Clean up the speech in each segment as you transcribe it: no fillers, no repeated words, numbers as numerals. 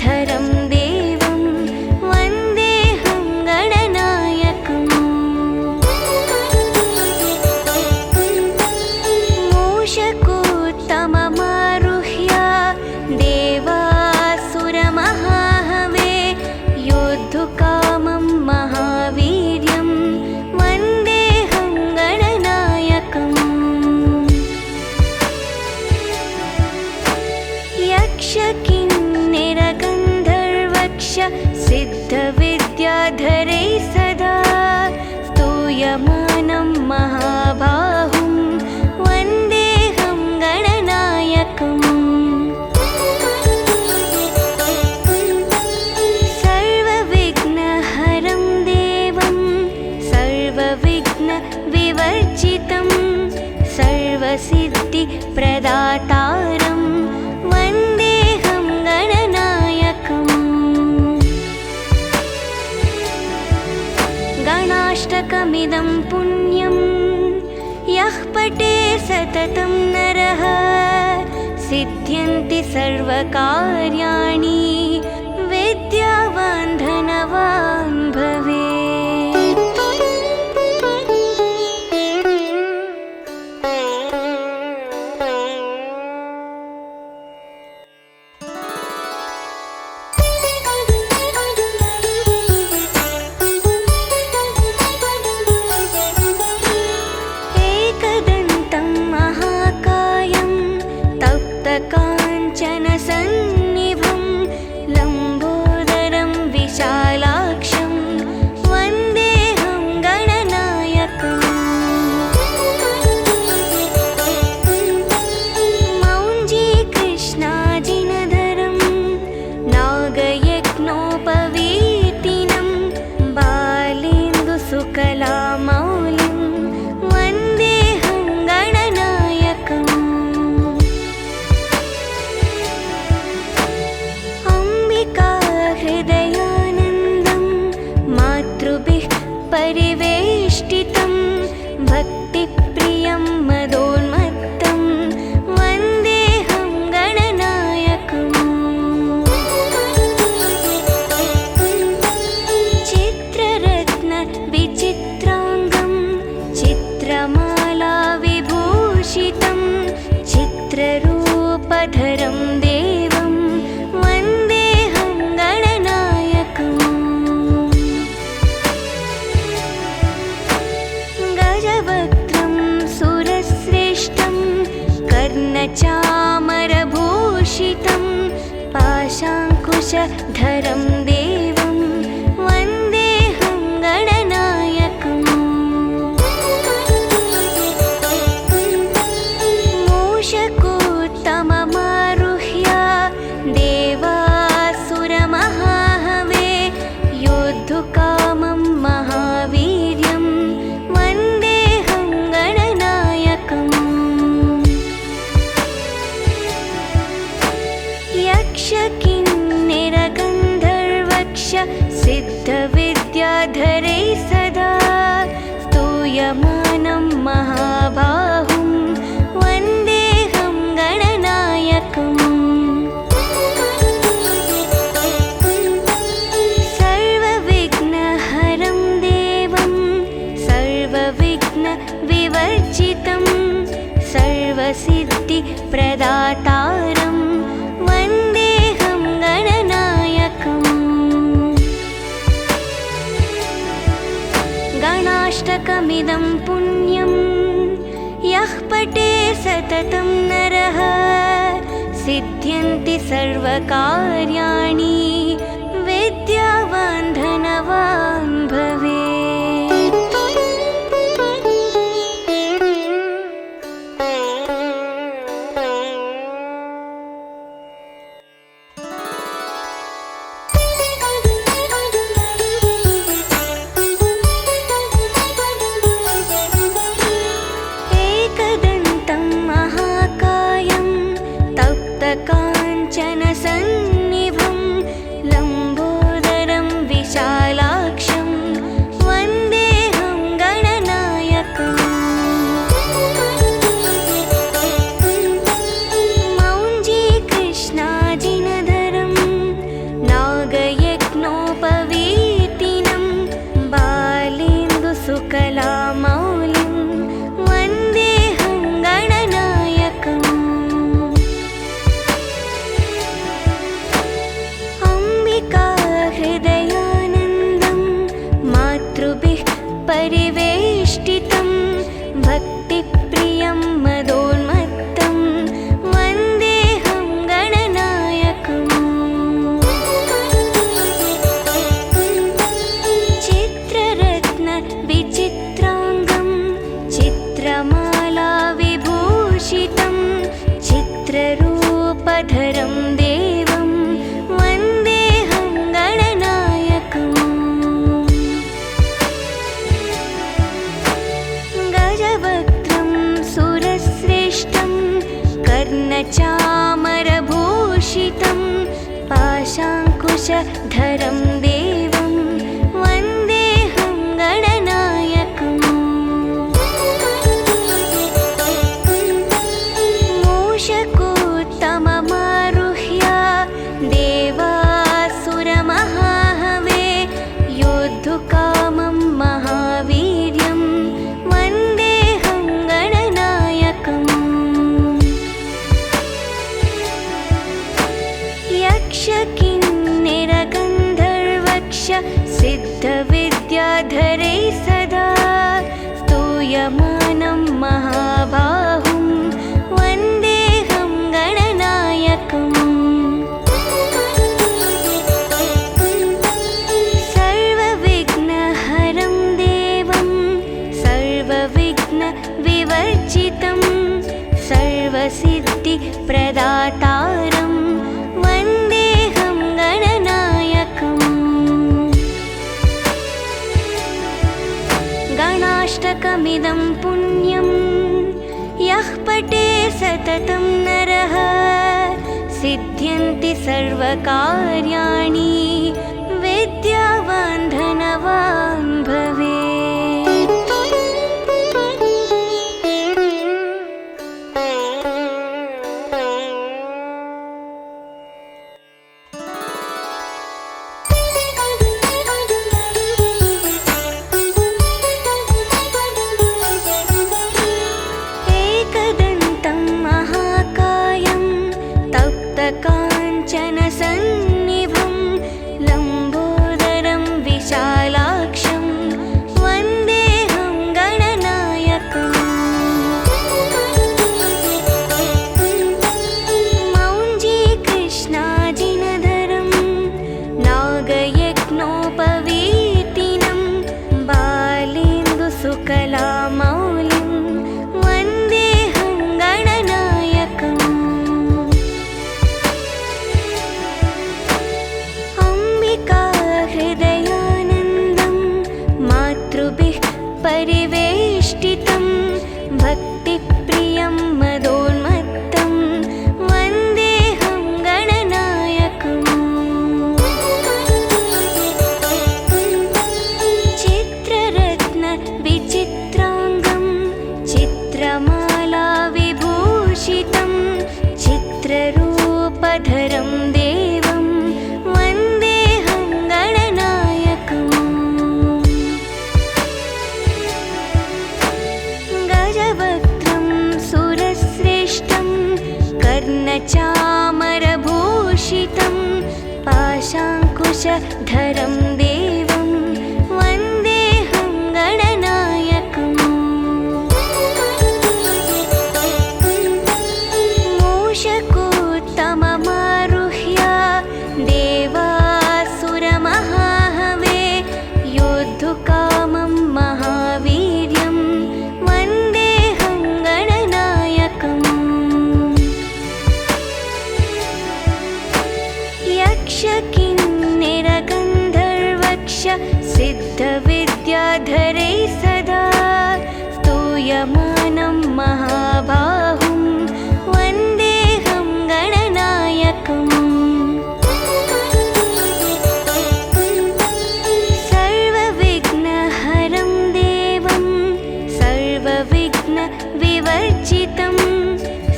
कुशधरं देवं वन्देऽहं गणनायकम्। मूषकोत्तममारुह्य देवासुरमहाहवे योद्धुकामं महावीर्यं वन्देऽहं गणनायकम्। यक्षकिन्निरगन्धर्वक्ष सिद्धविद्याधरैः सदा स्तूयमानं महाबाहुं वन्देऽहं गणनायकम्। सर्वविघ्नहरं देवं सर्वविघ्नविवर्जितं सर्वसिद्धिप्रदातारं वन्देऽहं गणनायकम्। गणाष्टकमिदं पुण्यं यः पठे सततं नरः सिद्ध्यन्ति सर्वकार्याणि विद्यावान् धनवान् भवेत्। एकदन्तं महाकायं तप्तकाञ्चनसन्निभं लम्बोदरं विशालाक्षं वन्देऽहं गणनायकम्। मौञ्जीकृष्णाजिनधरं नागयज्ञोपवीतिनं बालेन्दुसुकलामौलिं वन्देऽहं गणनायकम्। अम्बिकाहृदयानन्दं मातृभिः परिवेष्टितं भक्तिप्रियं मदोन्मत्तं वन्देऽहं गणनायकम्। चित्ररत्नविचित्राङ्गं चित्रमालाविभूषितं चित्ररूपधरं देवं वन्देऽहं गणनायकम्। गजवक्त्रं सुरश्रेष्ठं कर्णचामरभूषितं पाशाङ्कुशधरं देवं वन्देऽहं गणनायकम्। मूषकोत्तममारुह्य देवासुरमहाहवे योद्धुकामं महावीर्यं वन्देऽहं गणनायकम्। यक्षकिन्निरगन्धर्वक्ष सिद्धविद्याधरैः सदा स्तूयमानं महाबाहुं वन्देऽहं गणनायकम्। सर्वविघ्नहरं देवं सर्वविघ्नविवर्जितं सर्वसिद्धिप्रदातारं वन्देऽहं गणनायकम्। गणाष्टकमिदं पुण्यं यः पठे सततं नरः सिद्ध्यन्ति सर्वकार्याणि विद्यावान् धनवान् भवेत्। एकदन्तं महाकायं तप्तकाञ्चनसन्निभं लम्बोदरं विशालाक्षं कर्णचामरभूषितं पाशाङ्कुशधरं देवं वन्देऽहं गणनायकम् मूषकोत्तममारुह्य देवासुरमहाहवे योद्धुकामं महावीर्यं वन्देऽहं गणनायकम् यक्षकिन्निरगन्धर्वक्ष सिद्धविद्याधरैः सदा स्तूयमानं महाबाहुं वन्देऽहं गणनायकम् सर्वविघ्नहरं देवं सर्वविघ्नविवर्जितं सर्वसिद्धिप्रदातारं वन्देऽहं गणनायकम् गणाष्टकमिदं पुण्यं यः पठे सततं नरः सिद्ध्यन्ति सर्वकार्याणि विद्यावान् धनवान् भवेत्। एकदन्तं महाकायं तप्तकाञ्चनसन्निभं लम्बोदरं विशालाक्षं वन्देऽहं गणनायकम् मौञ्जीकृष्णाजिनधरं नागयज्ञोपवीतिनं बालेन्दुसुकलामौलिं वन्देऽहं गणनायकम् अम्बिकाहृदयानन्दं मातृभिः परिवेष्टितं भक्तिप्रियं मदोन्मत्तं वन्देऽहं गणनायकम् चित्ररत्नविचित्राङ्गं चित्रमालाविभूषितं चित्ररूपधरं देवं वन्देऽहं गणनायकम् गजवक्त्रं सुरश्रेष्ठं कर्णचामरभूषितं पाशाङ्कुशधरं देवं वन्देऽहं गणनायकम् मूषकोत्तममारुह्य देवासुरमहाहवे योद्धुकामं महावीर्यं वन्देऽहं गणनायकम् यक्षकिन्निरगन्धर्वक्ष सिद्धविद्याधरैः सदा स्तूयमानं महाबाहुं वन्देऽहं गणनायकम् सर्वविघ्नहरं देवं सर्वविघ्नविवर्जितं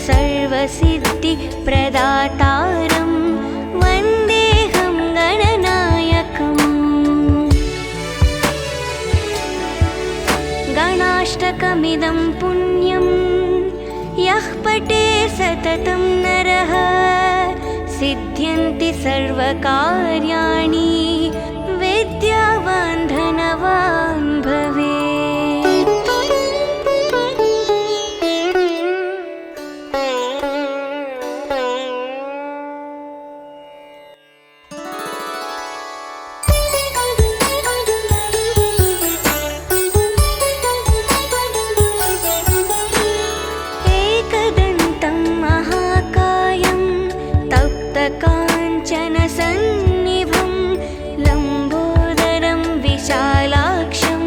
सर्वसिद्धिप्रदातारं वन्देऽहं गणनायकम् गणाष्टकमिदं पुण्यं यः पठे सततं नरः सिद्ध्यन्ति सर्वकार्याणि विद्यावान् धनवान् भवेत्। एकदन्तं महाकायं तप्तकाञ्चनसन्निभं लम्बोदरं विशालाक्षं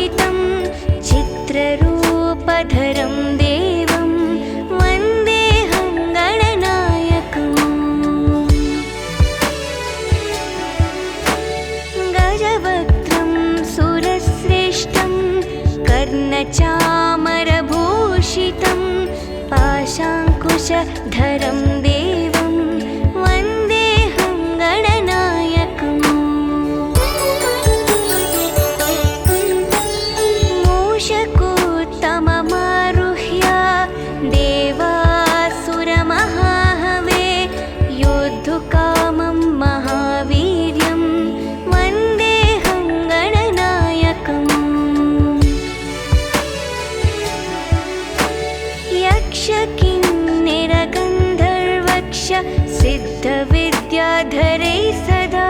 विभूषितं चित्ररूपधरं देवं वन्देऽहं गणनायकम् गजवक्त्रं सुरश्रेष्ठं कर्णचामरभूषितं पाशाङ्कुशधरं देवं वन्देऽहं गणनायकम् मूषकोत्तममारुह्य देवासुरमहाहवे योद्धुकामं महावीर्यं वन्देऽहं गणनायकम् यक्षकिन्निरगन्धर्वक्ष सिद्धविद्याधरैः सदा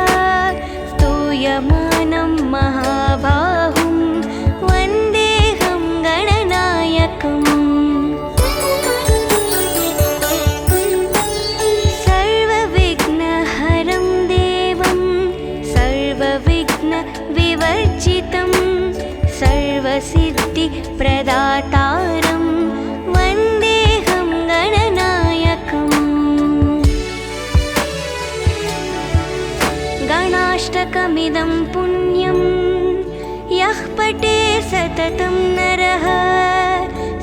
स्तूयमानं महाबाहुं वन्देऽहं गणनायकम् सर्वविघ्नहरं देवं सर्वविघ्नविवर्जितं सर्वसिद्धिप्रदातारं वन्देऽहं गणनायकम् गणाष्टकमिदं पुण्यं यः पठे सततं नरः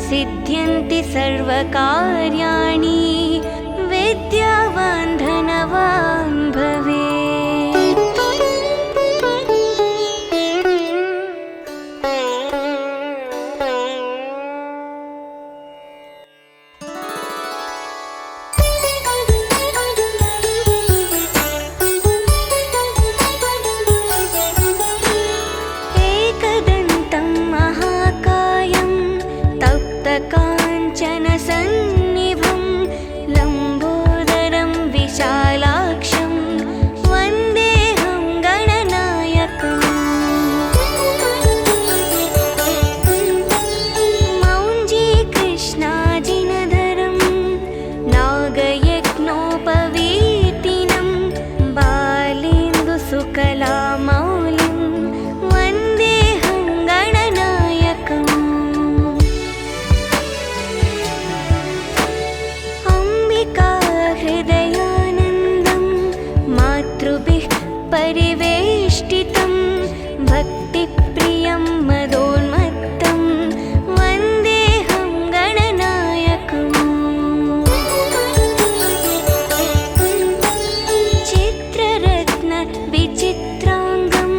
सिद्ध्यन्ति सर्वकार्याणि विद्यावान् धनवान् भवेत्। एकदन्तं महाकायं तप्तकाञ्चनसन्निभं लम्बोदरं विशालाक्षं वन्देऽहं गणनायकम् मौञ्जीकृष्णाजिनधरं नागयज्ञोपवीतिनं बालेन्दुसुकलामौलिं वन्देऽहं गणनायकम् अम्बिकाहृदयानन्दं मातृभिः परिवेष्टितं भक्तिप्रियं मदोन्मत्तं वन्देऽहं गणनायकम् चित्ररत्नविचित्राङ्गं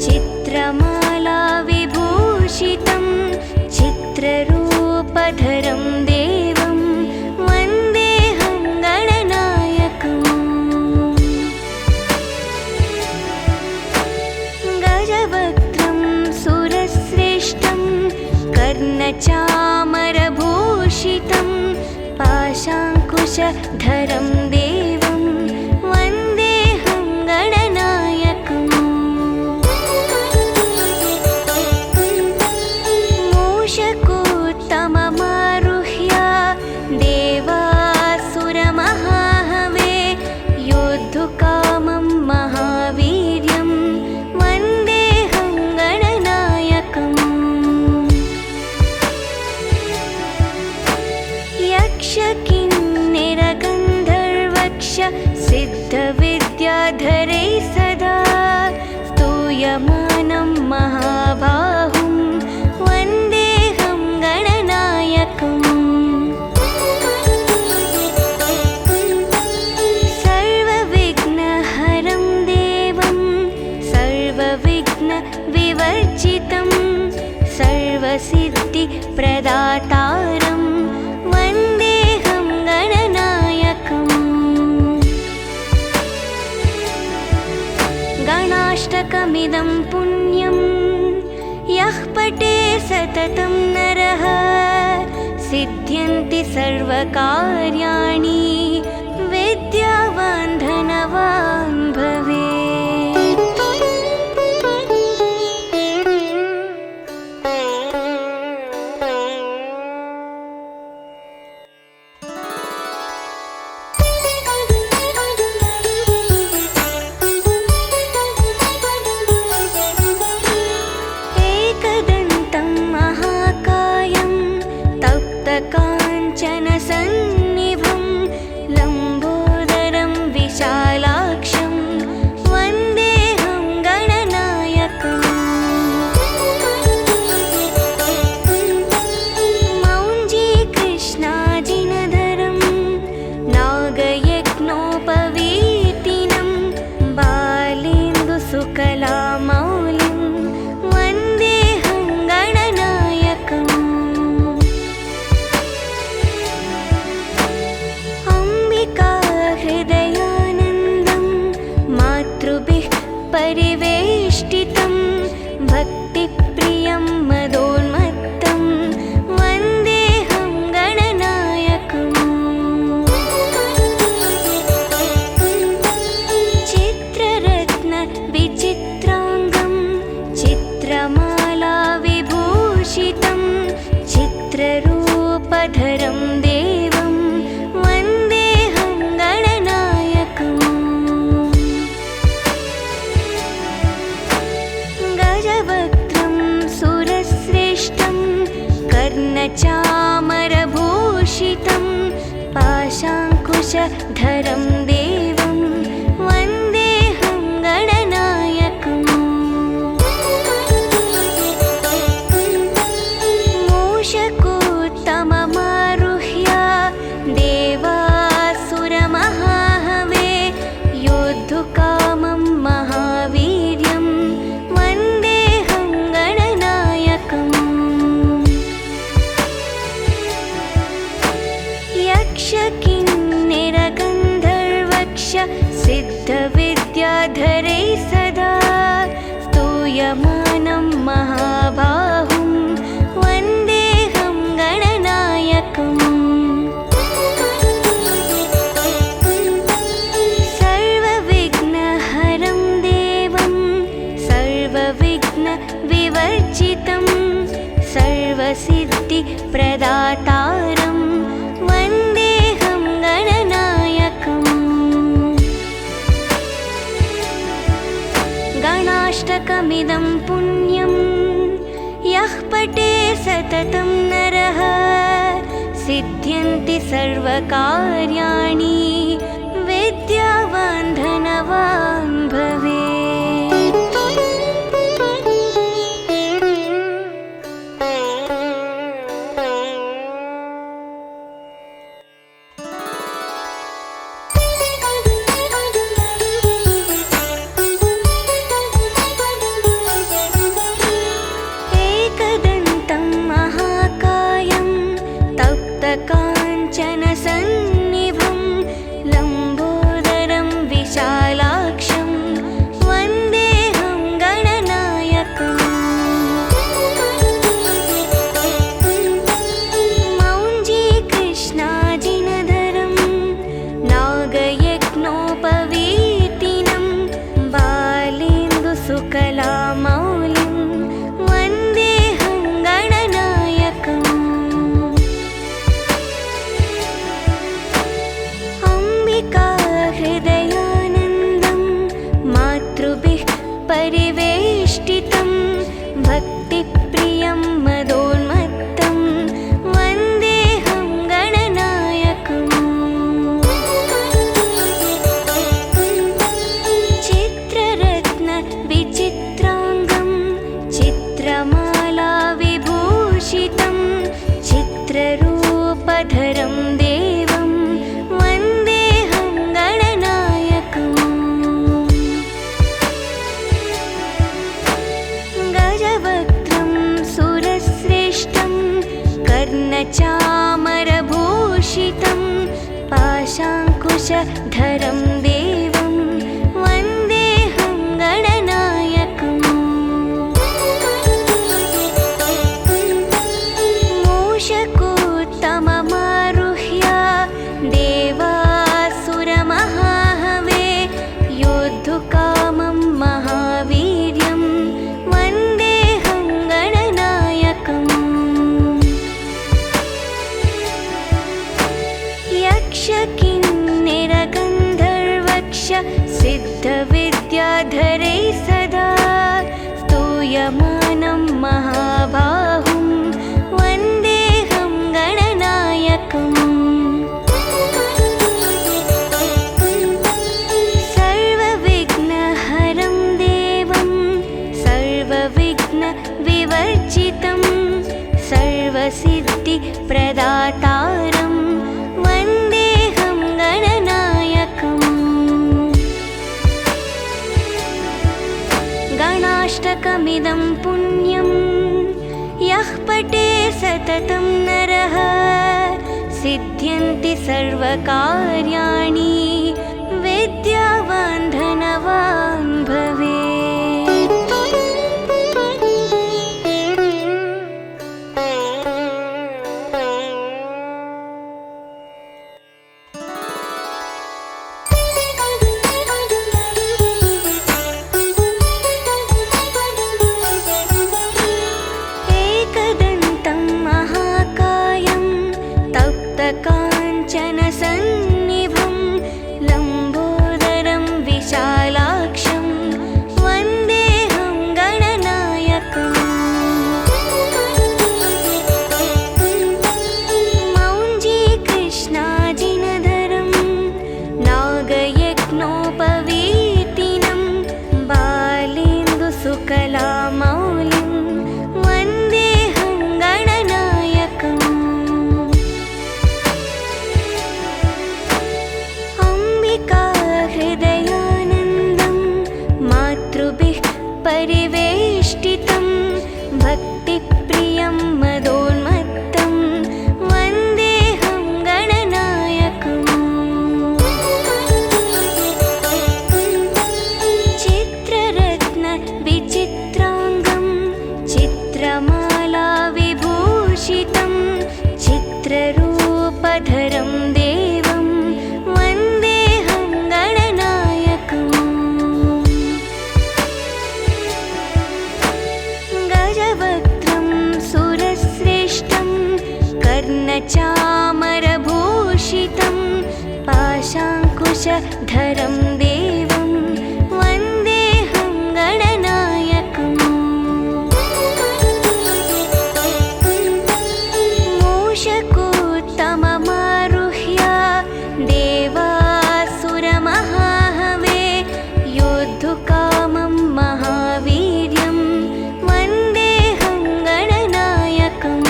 चित्रमालाविभूषितं चित्ररूपधरं देवं वन्देऽहं गणनायकम् गजवक्त्रं सुरश्रेष्ठं कर्णचामरभूषितं पाशाङ्कुशधरं देवं वन्देऽहं गणनायकम् मूषकोत्तममारुह्य देवासुरमहाहवे योद्धुकामं महावीर्यं वन्देऽहं गणनायकम् यक्षकिन्निरगन्धर्वक्ष सिद्धविद्याधरैः सदा स्तूयमानं महाबाहुं वन्देऽहं गणनायकम् सर्वविघ्नहरं देवं सर्वविघ्नविवर्जितं सर्वसिद्धिप्रदातारं वन्देऽहं गणनायकम् गणाष्टकमिदं पुण्यं यः पठे सततं नरः सिद्ध्यन्ति सर्वकार्याणि विद्यावान् धनवान् भवेत्। एकदन्तं कर्णचामरभूषितं पाशाङ्कुशधरं देवं वन्देऽहं गणनायकम् मूषकोत्तममारुह्य देवासुरमहाहवे योद्धुकामं महावीर्यं वन्देऽहं गणनायकम् यक्षकिन्निरगन्धर्वक्ष सिद्धविद्याधरै सदा स्तूयमानं महाबाहुं वन्देऽहं गणनायकम् सर्वविघ्नहरं देवं सर्वविघ्नविवर्जितं सर्वसिद्धिप्रदातारं वन्देऽहं गणनायकम् गणाष्टकमिदं पुण्यं यः पठे सततं नरः सिद्ध्यन्ति सर्वकार्याणि विद्यावान् धनवान् भवेत्। एकदन्तं महाकायं तप्तकाञ्चनसन्निभं लम्बोदरं विशालाक्षं वन्देऽहं गणनायकम् मौञ्जीकृष्णाजिनधरं नागयज्ञोपवीतिनं बालेन्दुसुकलामौलिं वन्देऽहं गणनायकम् अम्बिकाहृदयानन्दं मातृभिः परिवेष्टितं भक्तिप्रियं मदोन्मत्तं वन्देऽहं गणनायकम् चित्ररत्नविचित्राङ्गं चित्रमालाविभूषितं चित्ररूपधरं देवं वन्देऽहं गणनायकम् गजवक्त्रं सुरश्रेष्ठं कर्णचामरभूषितं पाशाङ्कुशधरं देवं वन्देऽहं गणनायकम् मूषकोत्तममारुह्य देवासुरमहाहवे योद्धुकामं महावीर्यं वन्देऽहं गणनायकम् यक्षकिन्निरगन्धर्वक्ष सिद्धविद्याधरै सदा स्तूयमानं महाबाहुं वन्देऽहं गणनायकम् सर्वविघ्नहरं देवं सर्वविघ्नविवर्जितं सर्वसिद्धिप्रदातारं वन्देऽहं गणनायकम् गणाष्टकमिदं पुण्यं यः पठे सततं नरः सिद्ध्यन्ति सर्वकार्याणि विद्यावान् धनवान् भवेत्। एकदन्तं महाकायं तप्तकाञ्चनसन्निभं लम्बोदरं विशालाक्षं गजवक्त्रं सुरश्रेष्ठं कर्णचामरभूषितं पाशाङ्कुशधरं देवं वन्देऽहं गणनायकम् मूषकोत्तममारुह्य देवासुरमहाहवे योद्धुकामं महावीर्यं वन्देऽहं गणनायकम्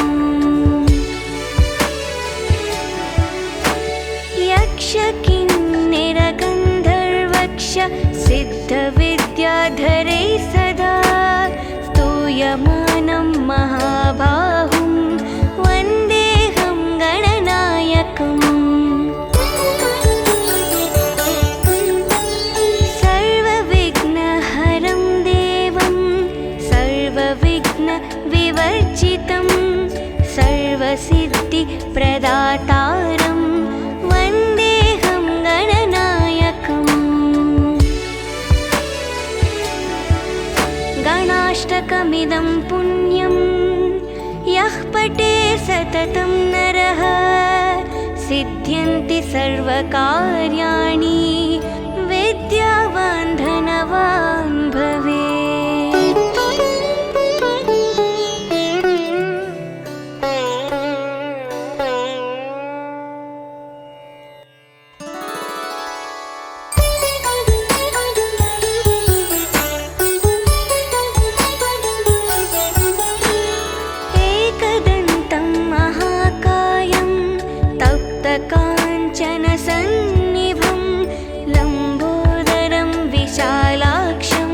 यक्षकिन्निरगन्धर्वक्ष सिद्धविद्याधरैः सदा स्तूयमानं महाबाहुं वन्देऽहं गणनायकम् सर्वविघ्नहरं देवं सर्वविघ्नविवर्जितं सर्वसिद्धिप्रदातारं वन्देऽहं गणनायकम् गणाष्टकमिदं पुण्यं यः पठे सततं नरः सिद्ध्यन्ति सर्वकार्याणि विद्यावान् धनवान् भवेत्। एकदन्तं महाकायं तप्तकाञ्चनसन्निभं लम्बोदरं विशालाक्षं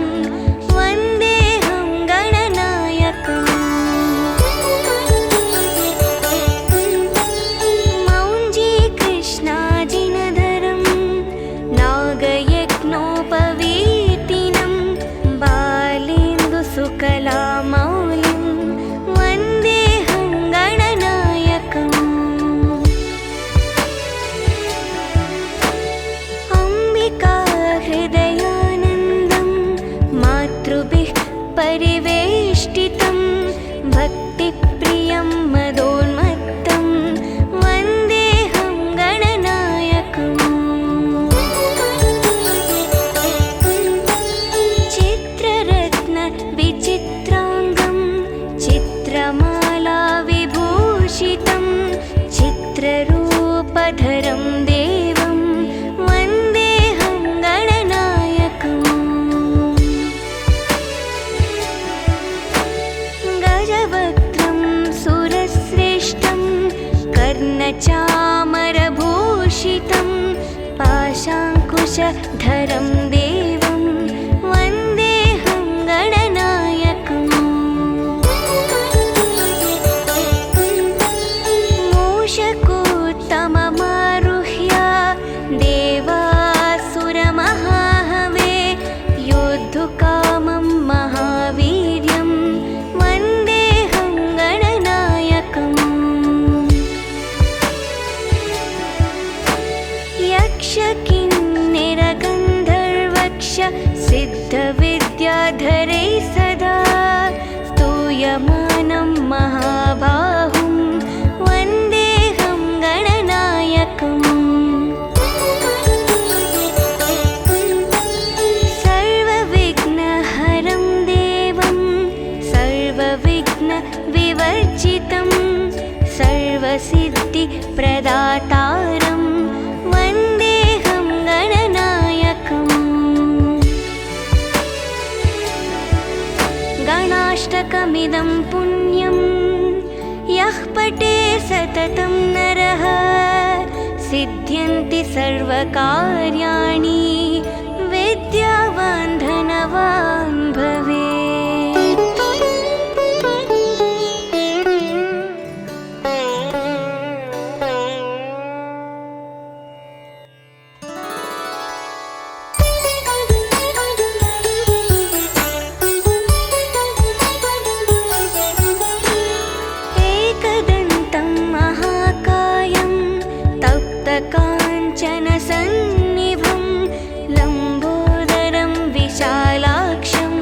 वन्देऽहं गणनायकम् मौञ्जीकृष्णाजिनधरं नागयज्ञोपवीतिनं बालेन्दुसुकलामौलिं वन्देऽहं गणनायकम् अम्बिकाहृदयानन्दं मातृभिः परिवेष्टितं भक्तिप्रियं मदोन्मत्तं वन्देऽहं गणनायकम् चित्ररत्नविचित्राङ्गं चित्रमालाविभूषितं चित्ररूपधरं देवं वन्देऽहं गणनायकम् गजवक्त्रं सुरश्रेष्ठं कर्णचामरभूषितं पाशाङ्कुशधरं देवं वन्देऽहं गणनायकम् मूषकोत्तममारुह्य देवासुरमहाहवे योद्धुकामं महावीर्यं वन्देऽहं गणनायकम् यक्षकिन्निरगन्धर्वक्ष सिद्धविद्याधरैः सदा स्तूयमानं महाबाहुं वन्देऽहं गणनायकम् सर्वविघ्नहरं देवं सर्वविघ्नविवर्जितं सर्वसिद्धिप्रदातारं वन्देऽहं गणनायकम् गणाष्टकमिदं पुण्यं यः पठे सततं नरः सिद्ध्यन्ति सर्वकार्याणि विद्यावान् धनवान् भवेत्। एकदन्तं महाकायं तप्तकाञ्चनसन्निभं लम्बोदरं विशालाक्षं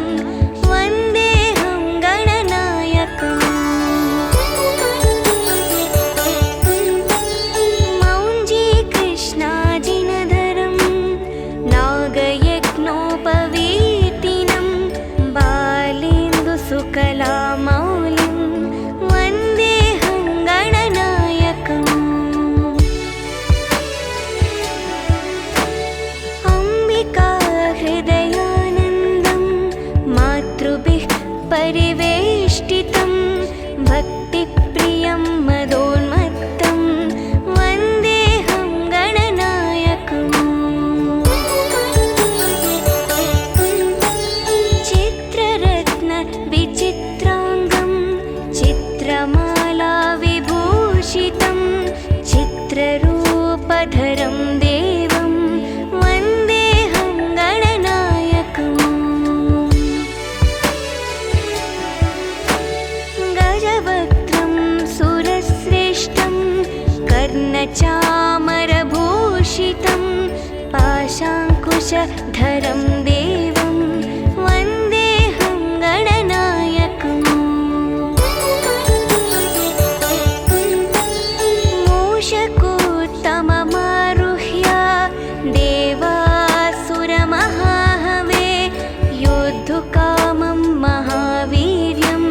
कर्णचामरभूषितं पाशाङ्कुशधरं देवं वन्देऽहं गणनायकम् मूषकोत्तममारुह्य देवासुरमहाहवे योद्धुकामं महावीर्यं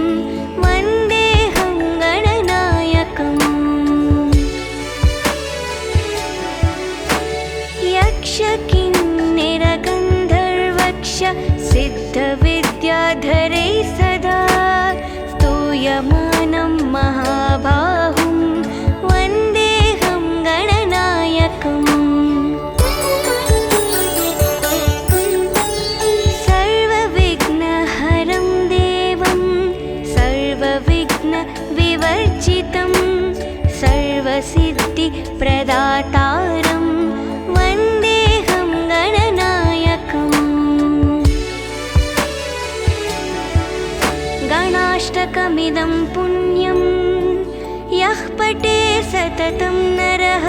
वन्देऽहं गणनायकम् यक्षकिन्निरगन्धर्वक्ष सिद्धविद्याधरैः सदा स्तूयमानं महाबाहुं वन्देऽहं गणनायकम् सर्वविघ्नहरं देवं सर्वविघ्नविवर्जितं सर्वसिद्धिप्रदातारं वन्देऽहं गणनायकम् गणाष्टकमिदं पुण्यं यः पठे सततं नरः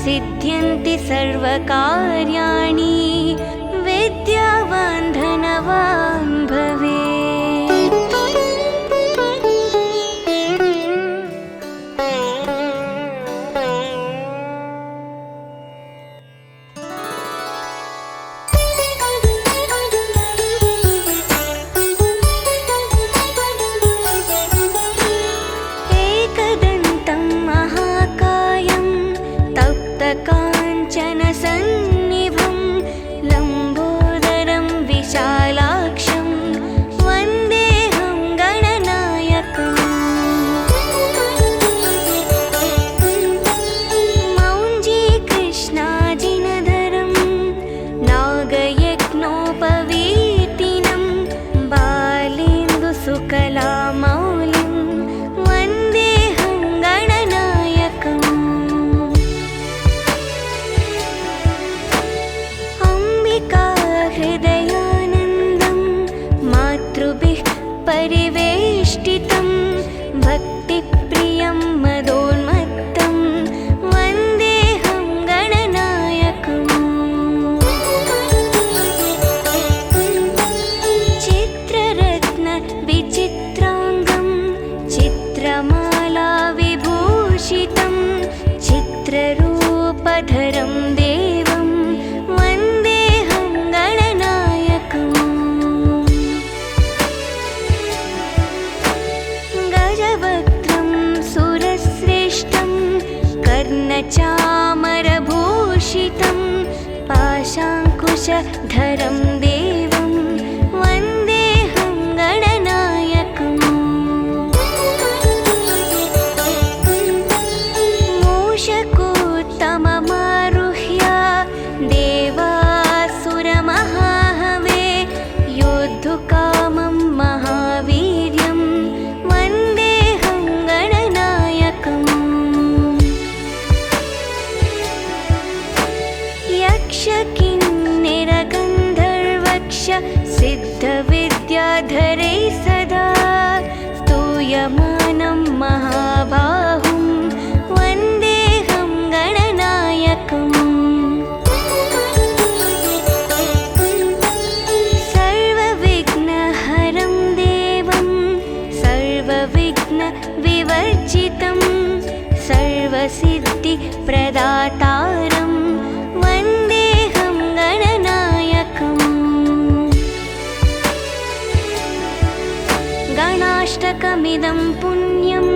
सिद्ध्यन्ति सर्वकार्याणि विद्यावान् धनवान् भवेत्। एकदन्तं महाकायं तप्तकाञ्चनसन्निभं लम्बोदरं विशालाक्षं वन्देऽहं गणनायकम् मौञ्जीकृष्णाजिनधरं नागयज्ञोपवीतिनं बालेन्दुसुकलामौलिं वन्देऽहं गणनायकम् अम्बिकाहृदयानन्दं मातृभिः परिवेष्टितं भक्तिप्रियं मदोन्मत्तं वन्देऽहं गणनायकम् चित्ररत्नविचित्राङ्गं चित्रमालाविभूषितं चित्ररूपधरं देवं वन्देऽहं गणनायकम् गजवक्त्रं सुरश्रेष्ठं कर्णचामरभूषितं पाशाङ्कुशधरं देवं वन्देऽहं गणनायकम् मूषकोत्तममारुह्य देवासुरमहाहवे योद्धुकामं महावीर्यं वन्देऽहं गणनायकम् यक्षकिन्निरगन्धर्वक्ष सिद्धविद्याधरैः सदा स्तूयमानं महाबाहुं वन्देऽहं गणनायकम् सर्वविघ्नहरं देवं सर्वविघ्नविवर्जितं सर्वसिद्धिप्रदातारं वन्देऽहं गणनायकम् गणाष्टकमिदं पुण्यं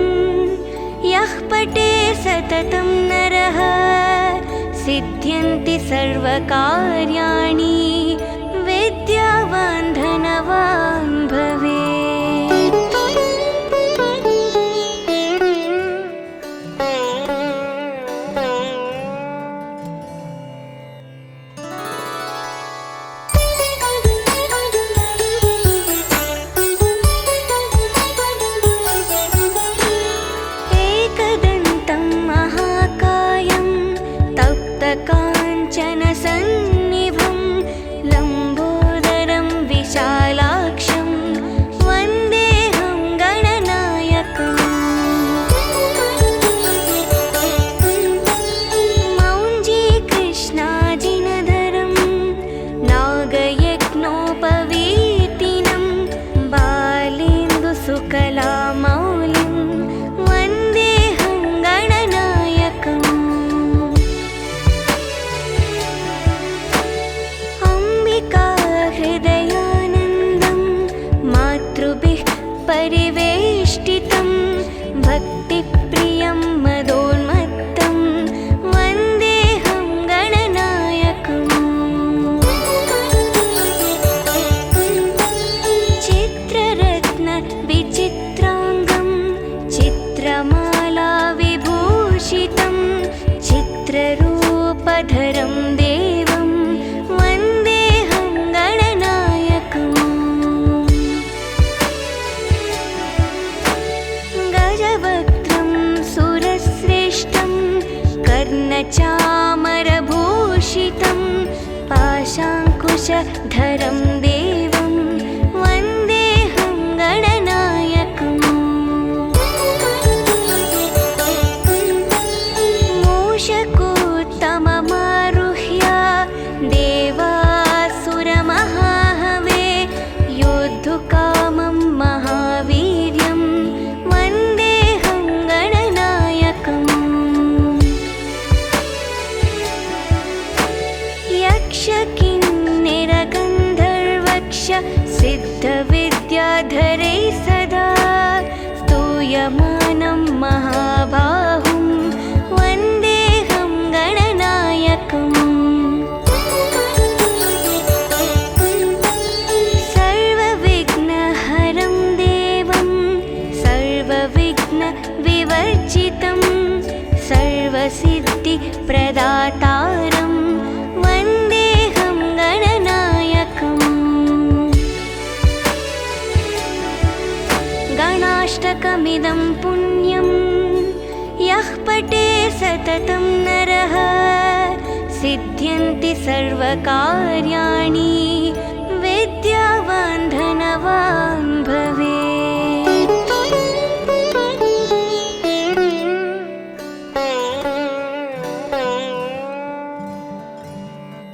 यः पठे सततं नरः सिद्ध्यन्ति सर्वकार्याणि विद्यावान् धनवान् भवेत्। एकदन्तं महाकायं तप्तकाञ्चनसन्निभं लम्बोदरं विशालाक्षं सकलामौलिं वन्देऽहं गणनायकम् अम्बिका हृदयानन्दं मातृभिः परिवेष्टितं भक्तिप्रियं मदोन्मत्तं वन्देऽहं गणनायकम् चित्ररत्नविचित्राङ्गं चित्रमाला विभूषितं चित्ररूपधरं देवं वन्देऽहं गणनायकम् गजवक्त्रं सुरश्रेष्ठं कर्णचामरभूषितं पाशाङ्कुशधरं देवं वन्देऽहं गणनायकम् मूषकोत्तममारुह्य देवासुरमहाहवे योद्धुकामं महावीर्यं वन्देऽहं गणनायकम् यक्षकिन्निरगन्धर्वक्ष सिद्धविद्याधरैः सदा स्तूयमानं महाबाहुं वन्देऽहं गणनायकम् सर्वविघ्नहरं देवं सर्वविघ्नविवर्जितं सर्वसिद्धिप्रदातारं वन्देऽहं गणनायकम् गणाष्टकमिदं पुण्यं यः पठे सततं नरः सिद्ध्यन्ति सर्वकार्याणि विद्यावान् धनवान् भवेत्।